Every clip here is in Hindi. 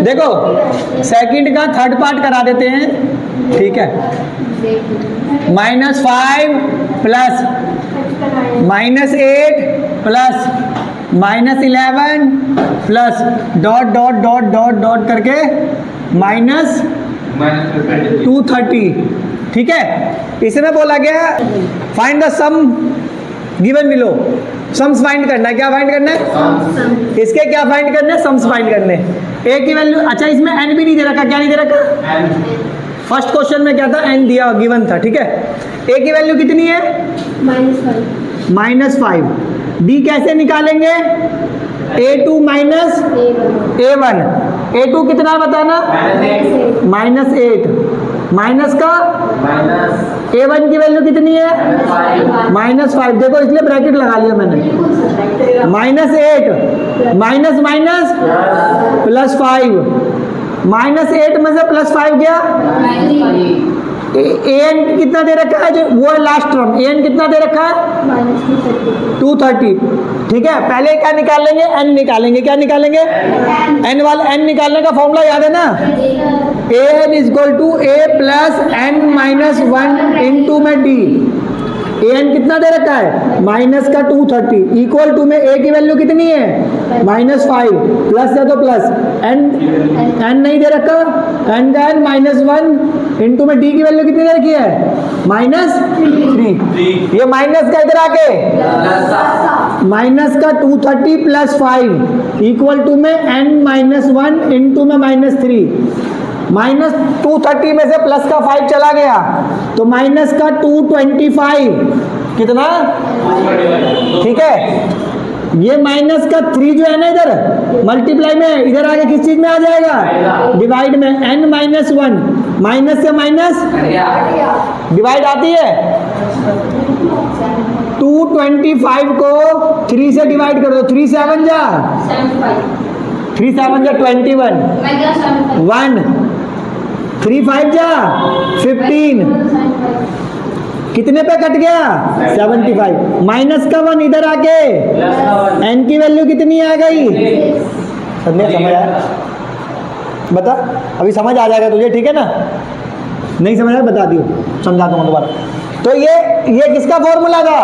देखो सेकंड का थर्ड पार्ट करा देते हैं, ठीक है। -5 plus -8 plus -11 plus dot dot dot dot dot करके -230, ठीक है। इसमें बोला गया find the sum given below. Sums find करना है, क्या फाइंड करना है? इसके क्या फाइंड करना है? सम्स फाइंड करने। ए की वैल्यू, अच्छा इसमें एन भी नहीं दे रखा, क्या नहीं दे रखा? फर्स्ट क्वेश्चन में क्या था? एन दिया गिवन था, ठीक है। ए की वैल्यू कितनी है? -5। डी कैसे निकालेंगे? A2 minus A1। A2 कितना बताना? -8 माइनस का A1 की वैल्यू कितनी है? -5। देखो इसलिए ब्रैकेट लगा लिया मैंने। -8 माइनस माइनस +5, -8 में से +5 गया। an कितना दे रखा है? जो वो है लास्ट टर्म, an कितना दे रखा है? 230, ठीक है। पहले क्या निकाल लेंगे? n निकालेंगे। क्या निकालेंगे? n वाला, n निकालने का फॉर्मूला याद है ना? an = a + n-1 इंटू में d। an कितना दे रखा है? -230 इक्वल टू में a की वैल्यू कितनी है? -5 प्लस है तो प्लस, n नहीं दे रखा, n का n -1 इंटू में d की वैल्यू कितनी दे रखी है? -3। ये माइनस का इधर आके -230 + 5 इक्वल टू में n-1 इंटू में -3। -230 में से प्लस का 5 चला गया तो -225 कितना? ठीक है। ये -3 जो है ना इधर मल्टीप्लाई में, इधर आगे किस चीज में आ जाएगा? डिवाइड में। n-1 माइनस से माइनस डिवाइड आती है। 225 को 3 से डिवाइड कर दो। 3 7 जा 21, 1 3 5 जा 15, कितने पे कट गया? 75। माइनस का 1 इधर आके n की वैल्यू कितनी आ गई? समझ आया? बता, अभी समझ आ जाएगा तुझे, ठीक है ना? नहीं समझ आया बता दियो, समझा दूंगा दोबारा। तो ये किसका फॉर्मूला था?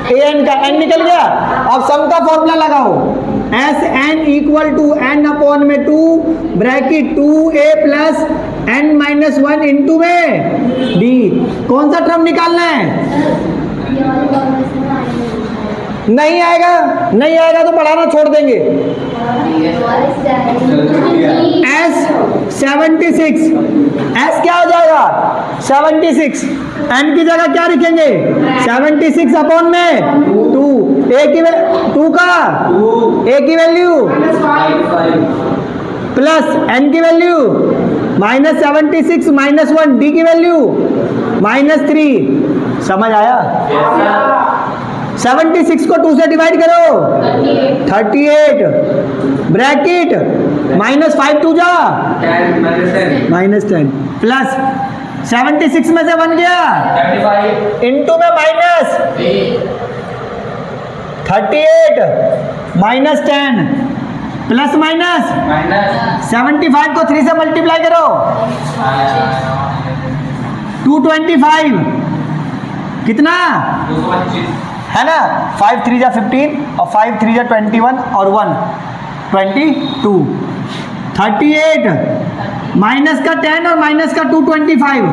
an का। n निकल गया। अब सम का फॉर्मूला लगाओ। Sn = n/2 bracket 2a + n-1 into में d। कौन सा टर्म निकालना है? नहीं आएगा तो पढ़ाना छोड़ देंगे। S76, S क्या हो जाएगा? 76। n की जगह क्या लिखेंगे? 76 अपॉन में 2। a की 2 का a की वैल्यू प्लस n की वैल्यू -76 -1 d की वैल्यू -3। समझ आया? 76 को 2 से डिवाइड करो 38 ब्रैकेट -5 2 जा -10 प्लस 76 में से 1 गया इंटू में माइनस 38 -10 प्लस माइनस 75 को 3 से मल्टीप्लाई करो 225 कितना है ना? 5 3 जा 15 और 5 3 जा 21 और 1 22 38 माइनस का 10 और माइनस का 225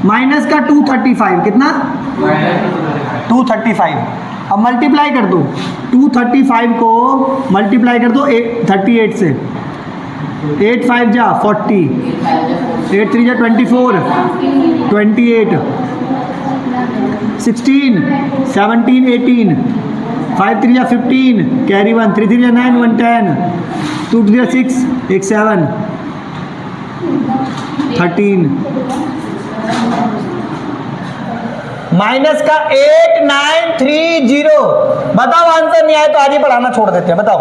माइनस का 235 कितना? 235। अब मल्टीप्लाई कर दो 235 को मल्टीप्लाई कर दो 38 से 8 5 जा 40 8 3 जा 24 28 16 17 18 5 3 जा 15 कैरी 1 3 3 जा 9 1 10 2 3 जा 6 1 7 13 माइनस का 8930। बताओ आंसर नहीं आया तो आज ही पढ़ाना छोड़ देते हैं। बताओ